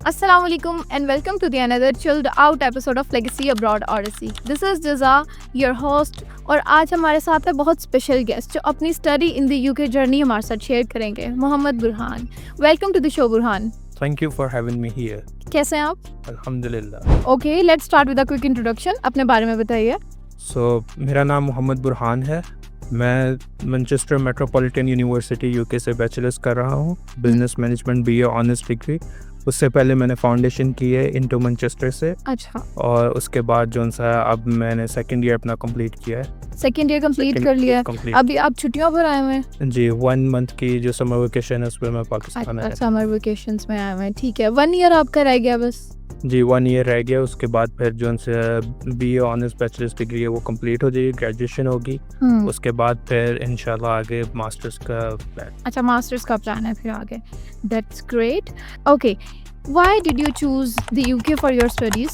Assalamu alaikum and welcome to the another chilled out episode of Legacy Abroad Odyssey. This is Jaza, your host, और आज हमारे साथ है बहुत special guest जो अपनी study in the UK journey हमारे साथ शेयर करेंगे, Mohammad Burhan. Welcome to the show Burhan. Thank you for having me here. कैसे हैं आप? अल्हम्दुलिल्लाह. Okay, let's start with a quick introduction. अपने बारे में बताइए. मेरा नाम मोहम्मद बुरहान है. मैं मैनचेस्टर मेट्रोपॉलिटन यूनिवर्सिटी यूके से बैचलर्स कर रहा हूँ. Business management BA honours degree. उससे पहले मैंने फाउंडेशन की है इनटू मैनचेस्टर से. अच्छा. और उसके बाद जो सा अब मैंने सेकंड ईयर अपना कंप्लीट किया है. सेकंड ईयर कंप्लीट कर लिया. अभी आप छुट्टियों पर आए हुए हैं? जी, 1 मंथ की जो समर वेकेशन है उसमें मैं पाकिस्तान आया. समर वेकेशंस में आए हुए हैं. ठीक है. 1 ईयर आपका रह गया बस? जी, 1 ईयर रह गया. उसके बाद फिर जो से बीए ऑनर्स बैचलर्स डिग्री है वो कंप्लीट हो जाएगी, ग्रेजुएशन होगी. उसके बाद फिर इंशाल्लाह आगे मास्टर्स का प्लान. अच्छा, मास्टर्स का प्लान है फिर आगे. That's great. Okay, why did you choose the UK for your studies?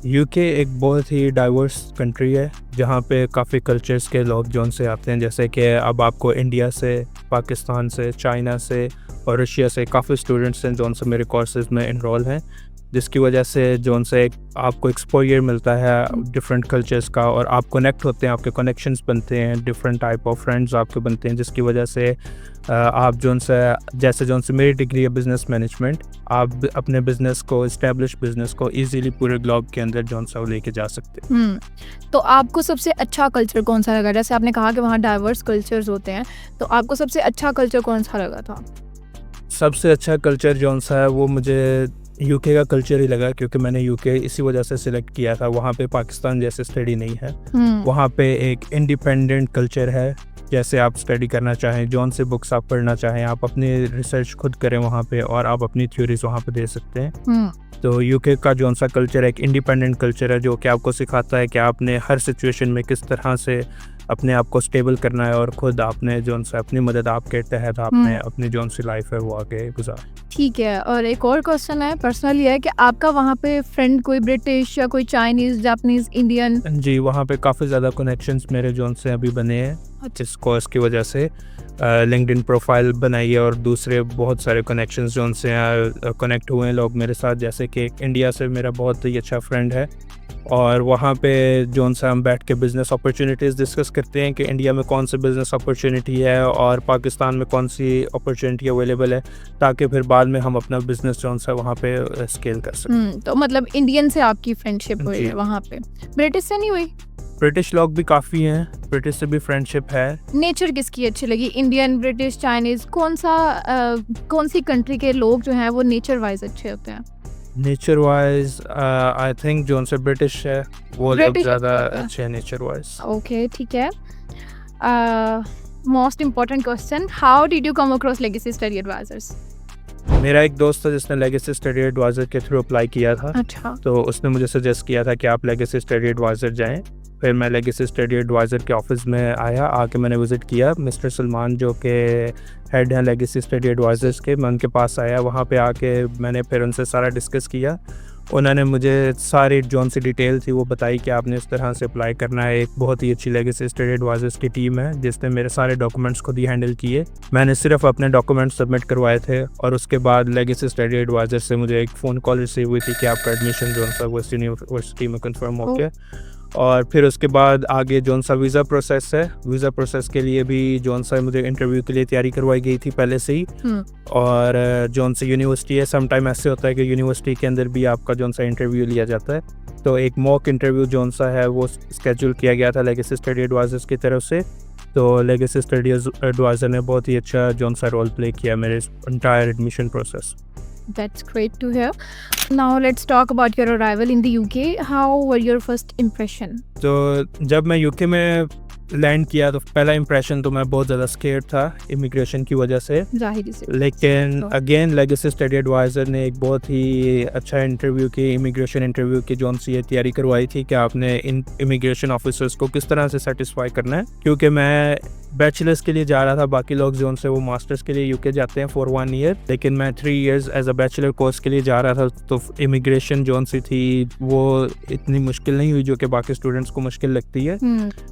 UK एक बहुत ही डाइवर्स कंट्री है जहाँ पे काफ़ी कल्चर्स के लोग जो से आते हैं. जैसे कि अब आपको इंडिया से, पाकिस्तान से, चाइना से और रशिया से काफ़ी स्टूडेंट्स हैं जो से मेरे कोर्सेज में इनरोल हैं, जिसकी वजह से जो से आपको एक्सपोजर मिलता है डिफरेंट कल्चर्स का और आप कनेक्ट होते हैं, आपके कनेक्शंस बनते हैं, डिफरेंट टाइप ऑफ फ्रेंड्स आपके बनते हैं, जिसकी वजह से आप जो से मेरी डिग्री है बिज़नेस मैनेजमेंट, आप अपने बिज़नेस को, इस्टेब्लिश बिज़नेस को इजीली पूरे ग्लोब के अंदर जो वो लेके जा सकते हैं. तो आपको सबसे अच्छा कल्चर कौन सा लगा? जैसे आपने कहा कि वहाँ डाइवर्स कल्चर्स होते हैं, तो आपको सबसे अच्छा कल्चर कौन सा लगा था? सबसे अच्छा कल्चर जो सा है वो मुझे यूके का कल्चर ही लगा, क्योंकि मैंने यूके इसी वजह से सिलेक्ट किया था. वहाँ पे पाकिस्तान जैसे स्टडी नहीं है. वहाँ पे एक इंडिपेंडेंट कल्चर है. जैसे आप स्टडी करना चाहें, जौन से बुक्स आप पढ़ना चाहें, आप अपनी रिसर्च खुद करें वहाँ पे और आप अपनी थ्योरीज वहाँ पे दे सकते हैं. तो यूके का जौन सा कल्चर है एक इंडिपेंडेंट कल्चर है जो कि आपको सिखाता है कि आपने हर सिचुएशन में किस तरह से अपने आप को स्टेबल करना है और ख़ुद आपने जो सा अपनी मदद आपके तहत आपने अपनी जो सी लाइफ है वो आगे गुजार. ठीक है. और एक और क्वेश्चन है पर्सनली है कि आपका वहाँ पे फ्रेंड कोई ब्रिटिश या कोई चाइनीज़, जापानीज़, इंडियन? जी, वहाँ पे काफ़ी ज़्यादा कनेक्शंस मेरे जो से अभी बने हैं. इस कोर्स की वजह से लिंक्डइन प्रोफाइल बनाई है और दूसरे बहुत सारे कनेक्शंस जो उनसे कनेक्ट हुए हैं लोग मेरे साथ. जैसे कि इंडिया से मेरा बहुत ही अच्छा फ्रेंड है और वहाँ पे जो सा हम बैठ के बिज़नेस अपॉर्चुनिटीज़ डिस्कस करते हैं कि इंडिया में कौन सी बिज़नेस अपॉर्चुनिटी है और पाकिस्तान में कौन सी अपॉर्चुनिटी अवेलेबल है, ताकि फिर बाद में हम अपना बिज़नेस जो सा वहाँ पे स्केल कर सकें. तो मतलब इंडियन से आपकी फ्रेंडशिप हुई है वहाँ पे, ब्रिटिश से नहीं हुई? ब्रिटिश लोग भी काफ़ी हैं, ब्रिटिश से भी फ्रेंडशिप है. नेचर किसकी अच्छी लगी? Indian, British, Chinese? कौन सी कंट्री के लोग जो हैं वो नेचर वाइज अच्छे होते हैं? नेचर वाइज आई थिंक जो उनसे ब्रिटिश है वो लोग ज़्यादा अच्छे हैं नेचर वाइज. ओके, ठीक है. Most important question, how did you come across Legacy Study Advisors? मेरा एक दोस्त था जिसने लेगेसी स्टडी एडवाइज़र के थ्रू अप्लाई किया था. अच्छा. तो उसने मुझे सजेस्ट किया था कि आप लेगेसी स्टडी एडवाइज़र जाएं. फिर मैं लेगेसी स्टडी एडवाइज़र के ऑफिस में आया, आके मैंने विज़िट किया. मिस्टर सलमान जो कि हेड हैं लेगेसी स्टडी एडवाइज़र्स के, मैं उनके पास आया. वहाँ पे आके मैंने फिर उनसे सारा डिस्कस किया. उन्होंने मुझे सारी जौन सी डिटेल थी वो बताई कि आपने इस तरह से अप्लाई करना है. एक बहुत ही अच्छी लेगेसी स्टडी एडवाइज़र्स की टीम है जिसने मेरे सारे डॉक्यूमेंट्स खुद ही हैंडल किए. मैंने सिर्फ अपने डॉक्यूमेंट्स सबमिट करवाए थे और उसके बाद लेगेसी स्टडी एडवाइज़र से मुझे एक फ़ोन कॉल रिसीव हुई थी कि आपका एडमिशन जो सा वो यूनिवर्सिटी में कन्फर्म हो गया. और फिर उसके बाद आगे जौन सा वीज़ा प्रोसेस है, वीज़ा प्रोसेस के लिए भी जौन सा मुझे इंटरव्यू के लिए तैयारी करवाई गई थी पहले से ही. और जौन सा यूनिवर्सिटी है, सम टाइम ऐसे होता है कि यूनिवर्सिटी के अंदर भी आपका जौन सा इंटरव्यू लिया जाता है. तो एक मॉक इंटरव्यू जौन सा है वो स्केड्यूल किया गया था लेगेसी स्टडी एडवाइज़र्स की तरफ से. तो लेगेसी स्टडी एडवाइज़र ने बहुत ही अच्छा जौन सा रोल प्ले किया मेरे entire admission process. That's great to hear. Now let's talk about your arrival in the UK. How were your first impression? तो जब मैं यूके में लैंड किया तो पहला इंप्रेशन तो मैं बहुत ज़्यादा स्केर्ड था इमिग्रेशन की वजह से. जाहिर से. लेकिन अगेन लेगेसी स्टडी एडवाइज़र ने एक बहुत ही अच्छा इंटरव्यू की, इमिग्रेशन इंटरव्यू की जो सी तैयारी करवाई थी कि आपने इन इमिग्रेशन ऑफिसर्स को किस तरह से सेटिस्फाई करना है. क्योंकि मैं बैचलर्स के लिए जा रहा था, बाकी लोग जो से वो मास्टर्स के लिए यूके जाते हैं फॉर 1 ईयर, लेकिन मैं 3 years as a bachelor course के लिए जा रहा था. तो इमिग्रेशन जो सी थी वो इतनी मुश्किल नहीं हुई जो कि बाकी स्टूडेंट्स को मुश्किल लगती है.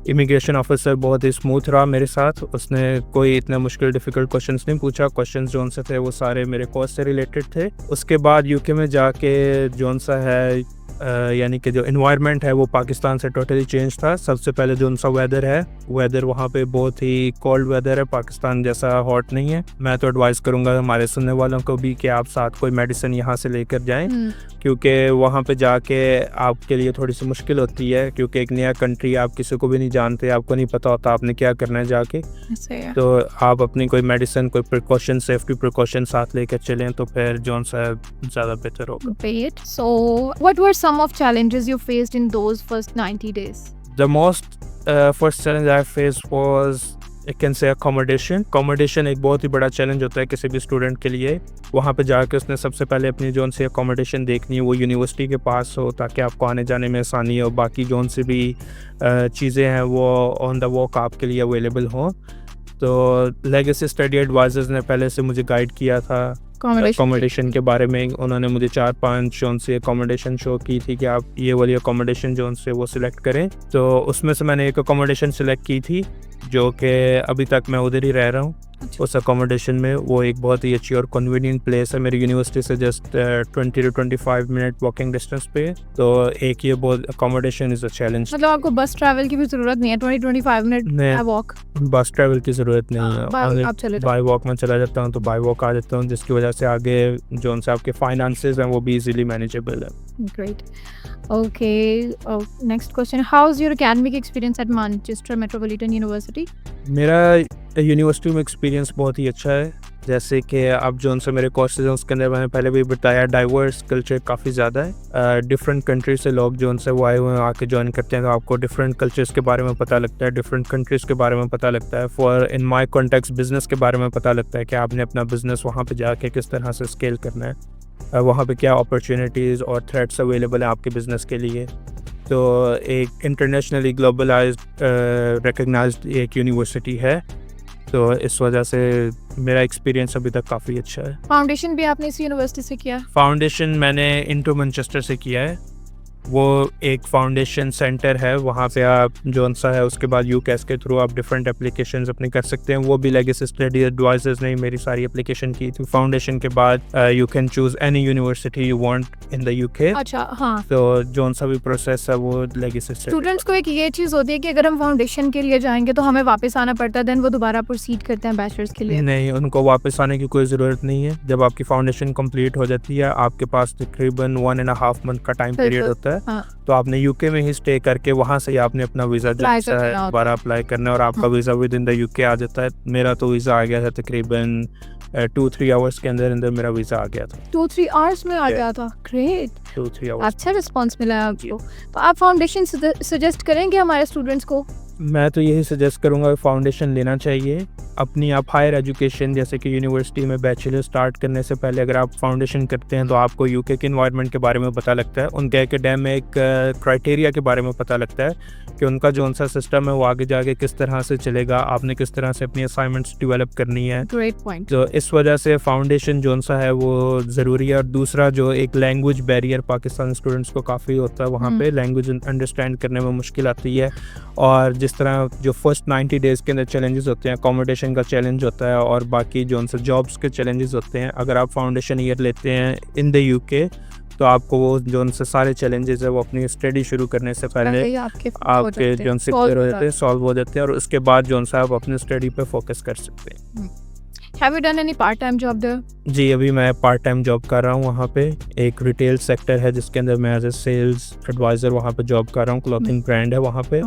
इमिग्रेशन ऑफिसर बहुत ही स्मूथ रहा मेरे साथ, उसने कोई इतना मुश्किल डिफ़िकल्ट क्वेश्चंस नहीं पूछा। क्वेश्चंस जो उनसे थे वो सारे मेरे कोर्स से रिलेटेड थे। उसके बाद यूके में जाके जो उनसा है यानी कि जो इन्वायरमेंट है वो पाकिस्तान से टोटली चेंज था। सबसे पहले जो उनसा वेदर वहाँ पे बहुत ही कोल्ड वेदर है, पाकिस्तान जैसा हॉट नहीं है। मैं तो एडवाइस करूँगा हमारे सुनने वालों को भी कि आप साथ कोई मेडिसिन यहाँ से लेकर जाएं, क्योंकि वहाँ पे जाके आपके लिए थोड़ी सी मुश्किल होती है, क्योंकि एक नया कंट्री, आप किसी को भी नहीं जानते, आपको नहीं पता होता आपने क्या करना है जाके। तो आप अपनी कोई मेडिसिन, कोई प्रिकॉशन, सेफ्टी प्रिकॉशन साथ लेकर चलें तो फिर जो सा ज़्यादा बेहतर होगा। Great. So, what were some of challenges you faced in those first 90 days? The most first challenge I faced was, I can say, accommodation. Accommodation एक बहुत ही बड़ा चैलेंज होता है किसी भी स्टूडेंट के लिए। वहाँ पे जाके उसने सबसे पहले अपनी जोन से अकोमोडेशन देखनी है, वो यूनिवर्सिटी के पास हो ताकि आपको आने जाने में आसानी हो, बाकी जोन से भी चीज़ें हैं वो ऑन द वॉक आपके लिए अवेलेबल हों। तो लेगेसी स्टडी एडवाइजर्स ने पहले से मुझे गाइड किया था अकोमोडेशन के बारे में। उन्होंने मुझे 4-5 जोन से अकोमोडेशन शो की थी कि आप ये वाली अकोमोडेशन जोन से वो सिलेक्ट करें। तो उसमें से मैंने एक अकोमोडेशन सिलेक्ट की थी जो कि अभी तक मैं उधर ही रह रहा हूँ। उस अकोमोडेशन में वो एक बहुत ही अच्छी और कन्वीनियंट प्लेस है, मेरी यूनिवर्सिटी से just 20 to 25 minute walking distance पे। तो एक ये बहुत अकोमोडेशन इज़ अ चैलेंज। मतलब आपको बस ट्रैवल की भी ज़रूरत नहीं है, 20-25 मिनट वॉक, बस ट्रैवल की ज़रूरत नहीं है, आप चले बाय वॉक में चला जाता हूँ, तो बाय वॉक आ जाता हूँ, जिसकी वजह से आगे जो उनसे आपके फाइनेंसेस हैं वो भी इजीली मैनेजेबल है। Great. Okay. Next question. How's your academic experience at Manchester Metropolitan University? मेरा यूनिवर्सिटी में एक्सपीरियंस बहुत ही अच्छा है। जैसे कि अब जो उनसे मेरे कोर्सेज हैं उसके अंदर मैंने पहले भी बताया, डाइवर्स कल्चर काफ़ी ज़्यादा है। डिफरेंट कंट्रीज से लोग जो उनसे वो आए हुए हैं आके ज्वाइन करते हैं, तो आपको डिफरेंट कल्चर्स के बारे में पता लगता है, डिफरेंट कंट्रीज़ के बारे में पता लगता है। For in my context business के बारे में पता लगता है कि आपने अपना बिजनेस वहाँ पे जाके किस तरह से स्केल करना है, वहाँ पे क्या अपॉर्चुनिटीज़ और थ्रेट्स अवेलेबल हैं आपके बिज़नेस के लिए। तो एक इंटरनेशनली ग्लोबलाइज्ड रिकग्नाइज्ड एक यूनिवर्सिटी है, तो इस वजह से मेरा एक्सपीरियंस अभी तक काफ़ी अच्छा है। फाउंडेशन भी आपने इस यूनिवर्सिटी से किया? फाउंडेशन मैंने इंटू मैनचेस्टर से किया है। वो एक फाउंडेशन सेंटर है, वहाँ पे आप जो सा है उसके बाद यूकेएस के थ्रू आप डिफरेंट एप्लीकेशंस अपनी कर सकते हैं। वो भी लेगेसी स्टडी एडवाइजर्स ने मेरी सारी एप्लीकेशन की थी। फाउंडेशन के बाद you can choose any university you want in the UK. अच्छा, हाँ। तो जो सा भी प्रोसेस है वो लेगेसी स्टूडेंट्स को एक ये चीज़ होती है कि अगर हम फाउंडेशन के लिए जाएंगे तो हमें वापस आना पड़ता है, देन वो दोबारा प्रोसीड करते हैं बैचलर्स के लिए। नहीं, उनको वापस आने की कोई ज़रूरत नहीं है। जब आपकी फाउंडेशन कंप्लीट हो जाती है, आपके पास तकरीबन 1.5 मंथ का टाइम पीरियड होता है। हाँ। तो आपने यूके में ही स्टे करके वहाँ से आपने अपना वीज़ा दोबारा अप्लाई करना है और आपका visa within the UK आ जाता है। मेरा तो वीज़ा आ गया था तकरीबन 2-3 आवर्स के अंदर मेरा वीज़ा आ गया था। 2-3 आवर्स में आ गया था? Great, 2-3 hours. अच्छा रिस्पॉन्स मिला है आपको। तो आप फाउंडेशन सजेस्ट करेंगे हमारे स्टूडेंट्स को? मैं तो यही सजेस्ट करूँगा कि फाउंडेशन लेना चाहिए। अपनी आप हायर एजुकेशन जैसे कि यूनिवर्सिटी में बैचलर स्टार्ट करने से पहले अगर आप फाउंडेशन करते हैं तो आपको यूके के इन्वायरमेंट के बारे में पता लगता है, उनके एकेडमिक क्राइटेरिया के बारे में पता लगता है कि उनका जो सा सिस्टम है वो आगे जाके किस तरह से चलेगा, आपने किस तरह से अपनी असाइनमेंट्स डेवलप करनी है। Great point. तो इस वजह से फाउंडेशन जो सा है वो ज़रूरी है। और दूसरा जो एक लैंग्वेज बैरियर पाकिस्तान स्टूडेंट्स को काफ़ी होता है, वहाँ पे लैंग्वेज अंडरस्टैंड करने में मुश्किल आती है। और जिस तरह जो फर्स्ट 90 डेज़ के अंदर चैलेंजेस होते हैं, अकोमोडेशन का चैलेंज होता है और बाकी जो उनसे जॉब्स के चैलेंजेस होते हैं, अगर आप फाउंडेशन ईयर लेते हैं इन द यूके तो आपको वो जो उनसे सारे चैलेंजेस है वो अपनी स्टडी शुरू करने से पहले आपके जो उनसे क्लियर हो जाते हैं, सॉल्व हो जाते हैं और उसके बाद जो उनसे आप अपनी स्टडी पे फोकस कर सकते हैं। Have you done any part-time job there? जी, अभी मैं पार्ट टाइम जॉब कर रहा हूँ वहाँ पे। एक रिटेल सेक्टर है जिसके अंदर मैं एज ए सेल्स एडवाइज़र वहाँ पे जॉब कर रहा हूँ। क्लॉथिंग ब्रांड है वहाँ पे।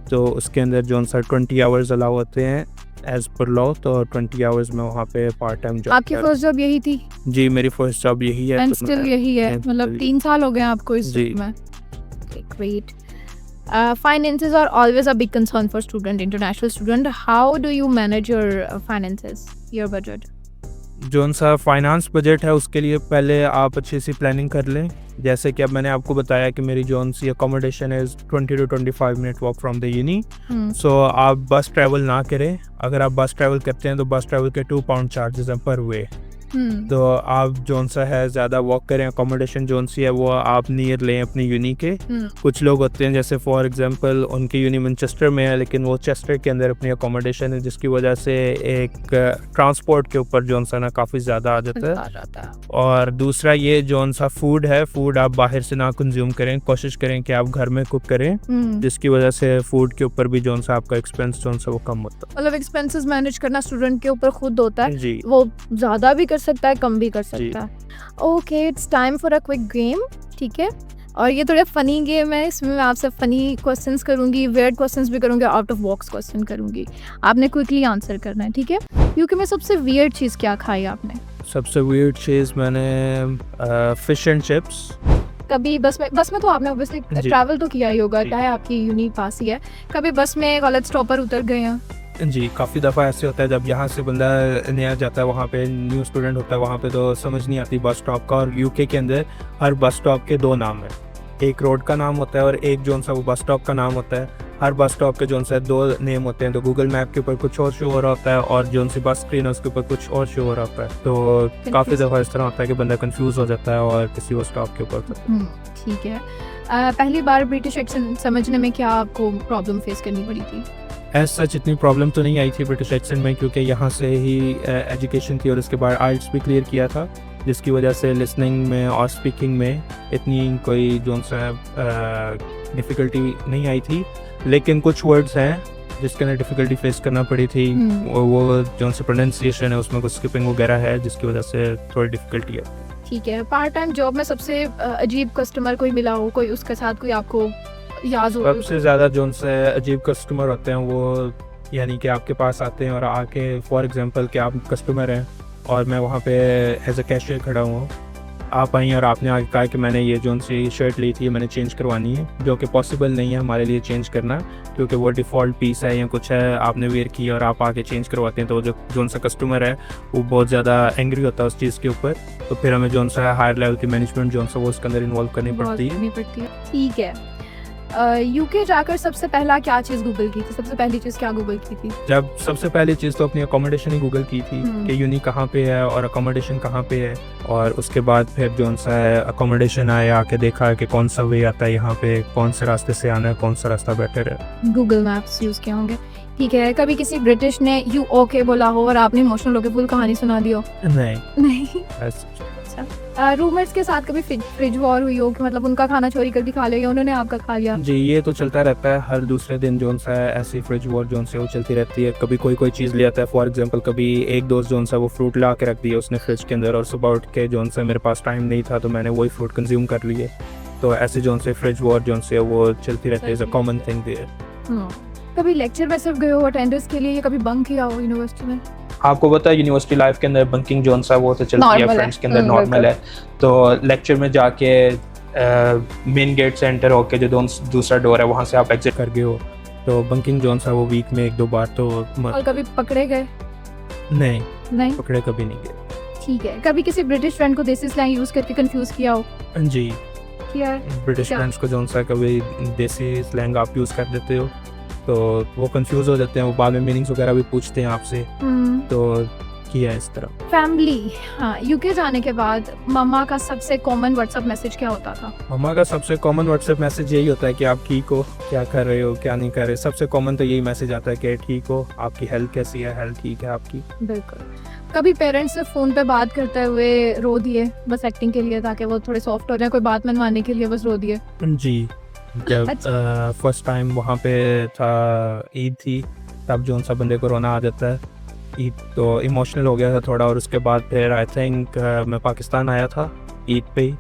तो उसके अंदर जो 20 आवर्स अलाउ होते हैं एज पर लॉ, तो 20 आवर्स में वहाँ पे पार्ट टाइम जॉब। आपकी फर्स्ट जॉब यही थी? जी, मेरी फर्स्ट जॉब यही है। एंड स्टिल यही है, मतलब 3 साल हो गए आपको इस में। Great. Finances are always a big concern for international student. How do you manage your finances, your budget? जो सा फाइनेंस बजट है उसके लिए पहले आप अच्छी सी प्लानिंग कर लें। जैसे कि अब मैंने आपको बताया कि मेरी जो सी अकोमोडेशन है 20 to 25 minute walk from the uni. So आप बस ट्रैवल ना करें। अगर आप बस ट्रैवल करते हैं तो बस ट्रैवल के £2 चार्जेस हैं पर वे। तो आप जोन सा है ज़्यादा वॉक करें, अकोमोडेशन जोन सी है वो आप नियर लें अपनी यूनी के। कुछ लोग होते हैं जैसे फॉर एग्जांपल उनकी यूनी मैनचेस्टर में है लेकिन वो चेस्टर के अंदर अपनी अकोमोडेशन है, जिसकी वजह से एक ट्रांसपोर्ट के ऊपर जोन सा ना काफ़ी ज़्यादा आ जाता है। और दूसरा ये जोन सा फूड है, फूड आप बाहर से ना कंज्यूम करें, कोशिश करें कि आप घर में कुक करें, जिसकी वजह से फूड के ऊपर भी जोन सा आपका एक्सपेंस जोन सा वो कम होता है। मतलब एक्सपेंसेस मैनेज करना स्टूडेंट के ऊपर खुद होता है जी, वो ज़्यादा भी कर सकता है कम भी कर सकता है। Okay, it's time for a quick game. ठीक है, और ये थोड़ा फनी गेम है, इसमें मैं आपसे फनी क्वेश्चंस करूंगी, वियर्ड क्वेश्चंस भी करूंगी, आउट ऑफ बॉक्स क्वेश्चन करूंगी, आपने क्विकली आंसर करना है। ठीक है, यूके में सबसे वियर्ड चीज़ क्या खाई आपने? सबसे वियर्ड चीज़ मैंने फिश एंड चिप्स। कभी बस में तो आपने ऑब्वियसली जी। ट्रैवल तो किया ही होगा, जी। चाहे आपकी यूनी पास ही है, कभी बस में गलत स्टॉप पर उतर गए हैं? जी, काफ़ी दफ़ा ऐसे होता है जब यहाँ से बंदा नया जाता है, वहाँ पे न्यू स्टूडेंट होता है, वहाँ पे तो समझ नहीं आती बस स्टॉप का। और यूके के अंदर हर बस स्टॉप के 2 नाम हैं, एक रोड का नाम होता है और एक जोन सा वो बस स्टॉप का नाम होता है। हर बस स्टॉप के जोन सा 2 नेम होते हैं, तो गूगल मैप के ऊपर कुछ और शो हो रहा होता है और जोन सी बस स्क्रीन है उसके ऊपर कुछ और शो हो रहा होता है। तो काफ़ी दफ़ा इस तरह होता है कि बंदा कंफ्यूज हो जाता है और किसी और स्टॉप के ऊपर। ठीक है, पहली बार ब्रिटिश एक्सेंट समझने में क्या आपको प्रॉब्लम फेस करनी पड़ी थी? एज सच इतनी प्रॉब्लम तो नहीं आई थी ब्रिटिश एक्सेंट में, क्योंकि यहाँ से ही एजुकेशन थी और उसके बाद आइल्स भी क्लियर किया था, जिसकी वजह से लिसनिंग में और स्पीकिंग में इतनी कोई जोन सा डिफ़िकल्टी नहीं आई थी। लेकिन कुछ वर्ड्स हैं जिसके अंदर डिफ़िकल्टी फेस करना पड़ी थी, वो जोन सा प्रोनाउंसिएशन है उसमें कुछ स्किपिंग वगैरह है, जिसकी वजह से थोड़ी डिफ़िकल्टी है। ठीक है, पार्ट टाइम जॉब में सबसे अजीब कस्टमर कोई मिला हो, कोई उसके साथ कोई आपको याद हो? सबसे ज़्यादा जोन से अजीब कस्टमर होते हैं वो यानी कि आपके पास आते हैं और आके फॉर एग्जांपल कि आप कस्टमर हैं और मैं वहाँ पे एज अ कैशियर खड़ा हुआ हूँ, आप आई और आपने आगे कहा कि मैंने ये जोन सी शर्ट ली थी मैंने चेंज करवानी है, जो कि पॉसिबल नहीं है हमारे लिए चेंज करना, क्योंकि वो डिफ़ॉल्ट पीस है या कुछ है, आपने वेयर की और आप आके चेंज करवाते हैं, तो जो जोन सा कस्टमर है वो बहुत ज़्यादा एंग्री होता है उस चीज़ के ऊपर। तो फिर हमें जोन सा हायर लेवल की मैनेजमेंट जोन सा वो उसके अंदर इन्वॉल्व करनी पड़ती है। ठीक है, यूके जाकर सबसे पहला क्या चीज़ गूगल की थी? सबसे पहली चीज़ क्या गूगल की थी? जब सबसे पहली चीज़ तो अपनी अकोमोडेशन ही गूगल की थी कि यूनी कहाँ पे है और अकोमोडेशन कहाँ पे है, और उसके बाद फिर जोन सा है अकोमोडेशन आए आके देखा कि कौन सा वे आता है यहाँ पे, कौन से रास्ते से आना है, कौन सा रास्ता बेटर है। गूगल मैप्स यूज़ किए होंगे। ठीक है, कभी किसी ब्रिटिश ने यू ओके बोला हो और आपने इमोशनल होकर फुल कहानी सुना दी हो? नहीं। रूममेट्स के साथ कभी फ्रिज वॉर हुई हो कि मतलब उनका खाना चोरी करके खा लिया या उन्होंने आपका खा लिया? जी, ये तो चलता रहता है, हर दूसरे दिन जोन सा है ऐसी फ्रिज वॉर जोन से वो चलती रहती है। कभी कोई चीज़ ले आता है, फॉर एग्जांपल कभी एक दोस्त जोन सा वो फ्रूट ला के रख दिया उसने फ्रिज के अंदर और सुबह उठ के जोन सा मेरे पास टाइम नहीं था तो मैंने वही फ्रूट कंज्यूम कर लिए। तो ऐसे जोन से फ्रिज वॉर जोन से वो चलती रहती है, is a common thing there. कभी लेक्चर में सिर्फ गए हो अटेंडेंस के लिए या कभी बंक किया हो यूनिवर्सिटी में? आपको पता है यूनिवर्सिटी लाइफ के अंदर बंकिंग जोन सा वो तो चलती है, Normal है। फ्रेंड्स के अंदर नॉर्मल है। तो लेक्चर में जाके मेन गेट से एंटर होके जो दूसरा डोर है वहाँ से आप एग्जिट कर गए हो, तो बंकिंग जोन सा वो वीक में 1-2 बार तो और कभी पकड़े गए? नहीं पकड़े कभी नहीं गए। ठीक है, कभी किसी ब्रिटिश फ्रेंड को देसी स्लैंग यूज़ करके कंफ्यूज किया हो? जी, किया है? ब्रिटिश क्या? फ्रेंड्स को जोन सा कभी देसी स्लैंग आप यूज़ कर देते हो तो वो कंफ्यूज हो जाते हैं, वो बाद में मीनिंग्स वगैरह भी पूछते हैं आपसे, तो किया है इस तरह। फैमिली, हाँ, यूके जाने के बाद मम्मा का सबसे कॉमन व्हाट्सएप मैसेज क्या होता था? मम्मा का सबसे कॉमन व्हाट्सएप मैसेज यही होता है कि आप ठीक हो, क्या कर रहे हो, क्या नहीं कर रहे। सबसे कॉमन तो यही मैसेज आता है कि ठीक हो, आपकी हेल्थ कैसी है, हेल्थ ठीक है आपकी। बिल्कुल। कभी पेरेंट्स से फ़ोन पे बात करते हुए रो दिए बस एक्टिंग के लिए ताकि वो थोड़े सॉफ्ट हो जाए, कोई बात मनवाने के लिए बस रो दिए? जी, जब फर्स्ट टाइम वहाँ पे था, ईद थी, तब जोन सा बंदे को रोना आ जाता है। ईद तो इमोशनल हो गया था थोड़ा, और उसके बाद फिर आई थिंक मैं पाकिस्तान आया था ईद पे ही,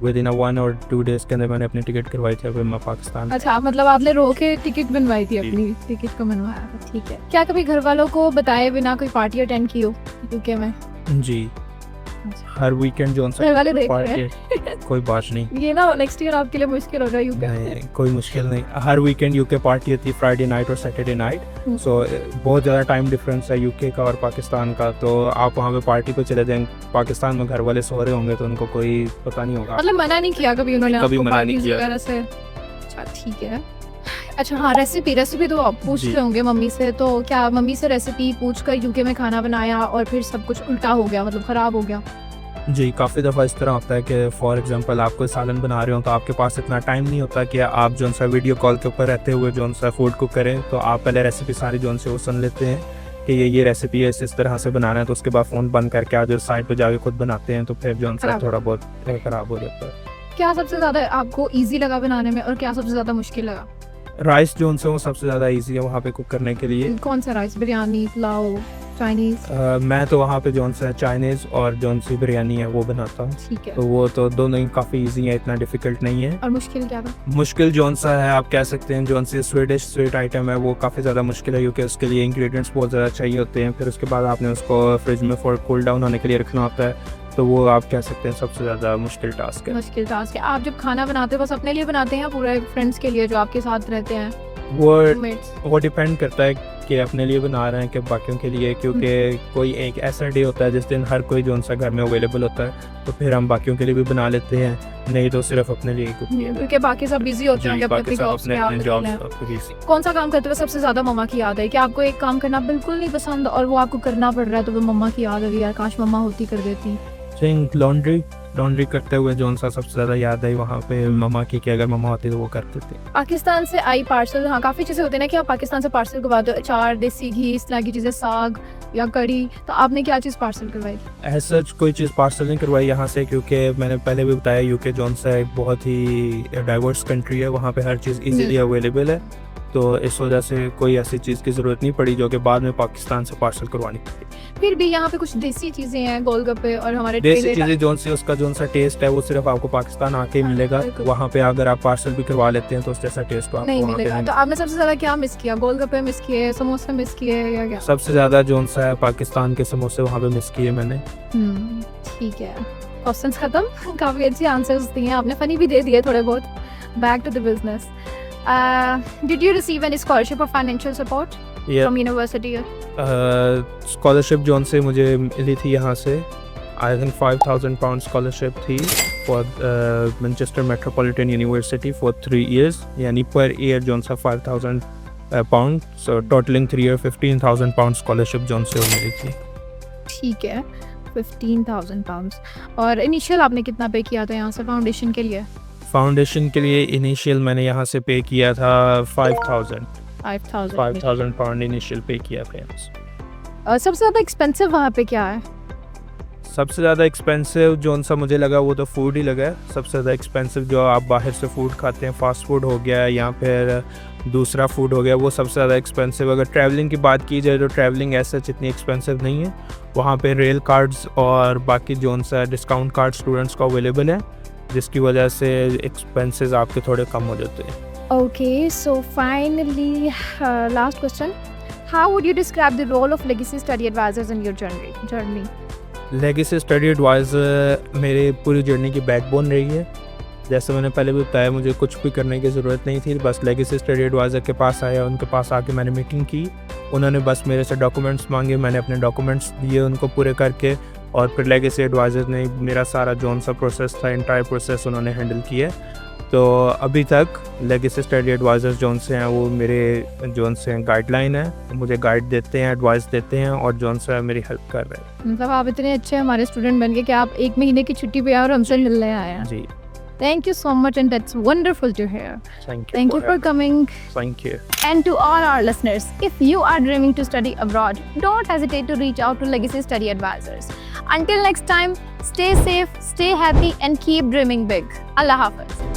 विद इन 1 और 2 डेज़ के अंदर मैंने अपनी टिकट करवाई थी, फिर मैं पाकिस्तान। अच्छा, मतलब आपने रो के टिकट बनवाई थी, अपनी टिकट को बनवाया था। ठीक है, क्या कभी घर वालों को बताए बिना कोई पार्टी अटेंड की हो यूके में? जी, हर वीकेंड जोन सा घर वाले देख रहे पार्टी, कोई बात नहीं। ये ना नेक्स्ट ईयर आपके लिए मुश्किल हो जाए यूके। नहीं, कोई मुश्किल नहीं, हर वीकेंड यूके पार्टी होती है, फ्राइडे नाइट और सैटरडे नाइट। सो बहुत ज़्यादा टाइम डिफरेंस है यूके का और पाकिस्तान का, तो आप वहाँ पे पार्टी पे चले जाएं, पाकिस्तान में घर वाले सो रहे होंगे तो उनको कोई पता नहीं होगा। मतलब मना नहीं किया कभी उन्होंने? कभी आपको मना नहीं parties किया। वगैरह से? अच्छा, ठीक है। अच्छा हाँ, रेसिपी तो आप पूछ जी। रहे होंगे मम्मी से, तो क्या मम्मी से रेसिपी पूछकर यूके में खाना बनाया और फिर सब कुछ उल्टा हो गया, मतलब ख़राब हो गया? जी, काफ़ी दफ़ा इस तरह होता है कि फ़ॉर एग्ज़ाम्पल आप कोई सालन बना रहे हो तो आपके पास इतना टाइम नहीं होता कि आप जो सा वीडियो कॉल के ऊपर रहते हुए जो सा फूड कुक करें, तो आप पहले रेसिपी सारी जो से वो सुन लेते हैं कि ये रेसिपी है, इस तरह से बनाना है, तो उसके बाद फ़ोन बंद करके आप जो साइड पे जाके खुद बनाते हैं, तो फिर जो सा खराब। थोड़ा बहुत ख़राब हो जाता है। क्या सबसे ज़्यादा आपको ईज़ी लगा बनाने में और क्या सबसे ज़्यादा मुश्किल लगा? राइस जो से वो सबसे ज़्यादा ईज़ी है वहाँ पे कुक करने के लिए। कौन सा राइस? बिरयानी, पुलाव, चाइनीज़? मैं तो वहाँ पे जो सा चाइनीज़ और जो सी बिरयानी है वो बनाता हूँ, ठीक है। तो वो तो दोनों ही काफ़ी ईज़ी है, इतना डिफ़िकल्ट नहीं है। और मुश्किल क्या था? मुश्किल जौन सा है आप कह सकते हैं जौन सी स्वीट आइटम है वो काफ़ी ज़्यादा मुश्किल है, क्योंकि उसके लिए इंग्रेडिएंट्स बहुत ज़्यादा चाहिए होते हैं। फिर उसके बाद आपने उसको फ्रिज में फॉर कूल डाउन होने के लिए रखना होता है, तो वो आप कह सकते हैं सबसे ज़्यादा मुश्किल टास्क है। मुश्किल टास्क है। आप जब खाना बनाते हो बस अपने लिए बनाते हैं या पूरे फ्रेंड्स के लिए जो आपके साथ रहते हैं, वो रूममेट्स? वो डिपेंड करता है कि अपने लिए बना रहे हैं कि बाकियों के लिए, क्योंकि कोई एक ऐसा डे होता है जिस दिन हर कोई जो सा घर में अवेलेबल होता है, तो फिर हम बाकियों के लिए भी बना लेते हैं, नहीं तो सिर्फ अपने लिए कुक किया। क्योंकि बाकी सब बिजी होते हैं जी, अपनी बाकी सब जॉब्स अपने में, आप अपने अकेले हैं। जॉब्स। कौन सा काम करते हुए सबसे ज़्यादा मम्मा की याद है? कि आपको एक काम करना बिल्कुल नहीं पसंद और वो आपको करना पड़ रहा है, तो वो मम्मा की याद है, यार काश मम्मा होती कर देती। लॉन्ड्री करते हुए जो सा सबसे ज़्यादा याद आई वहाँ पे मम्मा की, कि अगर मम्मा होती तो वो करते थे। पाकिस्तान से आई पार्सल, हाँ काफ़ी चीज़ें होती हैं ना कि आप पाकिस्तान से पार्सल करवाते हो, अचार, देसी घी, इस तरह की चीज़ें, साग या कड़ी, तो आपने क्या चीज़ पार्सल करवाई? ऐसा कोई चीज़ पार्सल नहीं करवाई यहाँ से, क्योंकि मैंने पहले भी बताया यूके जौन सा एक बहुत ही डाइवर्स कंट्री है, वहाँ पे हर चीज़ इजीली अवेलेबल है, तो इस वजह से कोई ऐसी चीज़ की ज़रूरत नहीं पड़ी जो कि बाद में पाकिस्तान से पार्सल करवानी पड़ी। फिर भी यहाँ पे कुछ देसी चीज़ें हैं, गोलगप्पे और हमारे देसी ठेले- चीज़ें जौन सी उसका जौन सा टेस्ट है वो सिर्फ आपको पाकिस्तान आके ही हाँ, मिलेगा, बिल्कुल। वहाँ पे अगर आप पार्सल भी करवा लेते हैं तो उस जैसा टेस्ट तो आपको नहीं वहाँ पे मिलेगा। नहीं तो आपने सबसे ज़्यादा क्या मिस किया? गोलगप्पे मिस किए, समोसे मिस किए या क्या? सबसे ज़्यादा जौन सा है पाकिस्तान के समोसे वहाँ पे मिस किए मैंने। ठीक है। क्वेश्चंस खत्म। काफ़ी अच्छे आंसर्स दिए आपने, फनी भी दे दिए थोड़े बहुत। Back to the business. Did you receive any scholarship और फाइनेंशियल सपोर्ट ये फ्रॉम यूनिवर्सिटी? स्कॉलरशिप जौन से मुझे मिली थी यहाँ से, आई थिंक 5000 पाउंड स्कॉलरशिप थी for Manchester Metropolitan University for 3 years, यानी पर ईयर जौन सा 5000 pound, so totalling 3 year 15,000 pound scholarship जौन से वो मिली थी। ठीक है, 15,000 पाउंड्स। और इनिशियल आपने कितना पे किया था यहाँ से फाउंडेशन के लिए? फाउंडेशन के लिए इनिशियल मैंने यहाँ से पे किया था 5000 पाउंड इनिशियल पे किया था यहाँ से। सबसे ज़्यादा एक्सपेंसिव वहाँ पे क्या है? सबसे ज़्यादा एक्सपेंसिव जौन सा मुझे लगा वो तो फूड ही लगा है। सबसे ज़्यादा एक्सपेंसिव जो आप बाहर से फूड खाते हैं, फास्ट फूड हो गया या फिर दूसरा फूड हो गया, वो सबसे ज़्यादा एक्सपेंसिव। अगर ट्रैवलिंग की बात की जाए तो ट्रैवलिंग ऐसा इतनी एक्सपेंसिव नहीं है, वहाँ पे रेल कार्ड्स और बाकी जौन सा डिस्काउंट कार्ड स्टूडेंट्स को अवेलेबल है, जिसकी वजह से एक्सपेंसेस आपके थोड़े कम हो जाते हैं। Okay, so finally, last question. How would you describe the role of legacy study advisors in your journey? Legacy Study Advisor मेरे पूरी जर्नी की बैकबोन रही है। जैसे मैंने पहले भी बताया, मुझे कुछ भी करने की ज़रूरत नहीं थी, बस लेगेसी स्टडी एडवाइज़र के पास आया, उनके पास आके मैंने मीटिंग की, उन्होंने बस मेरे से डॉक्यूमेंट्स मांगे, मैंने अपने डॉक्यूमेंट्स दिए उनको पूरे करके, और फिर लेगेसी एडवाइज़र ने मेरा सारा जौन सा प्रोसेस था, इंटायर प्रोसेस उन्होंने हैंडल किया। तो अभी तक लेगेसी स्टडी एडवाइज़र्स जौन से हैं वो मेरे जौन से गाइडलाइन है, मुझे गाइड देते हैं, एडवाइस देते हैं और जौन सा मेरी हेल्प कर रहे हैं। मतलब आप इतने अच्छे हमारे स्टूडेंट बन गए कि आप 1 महीने की छुट्टी पे आए और हमसे मिलने आए हैं। जी, Thank you so much and that's wonderful to hear. Thank you for coming. Thank you. And to all our listeners, if you are dreaming to study abroad, don't hesitate to reach out to Legacy Study Advisors. Until next time, stay safe, stay happy and keep dreaming big. Allah Hafiz.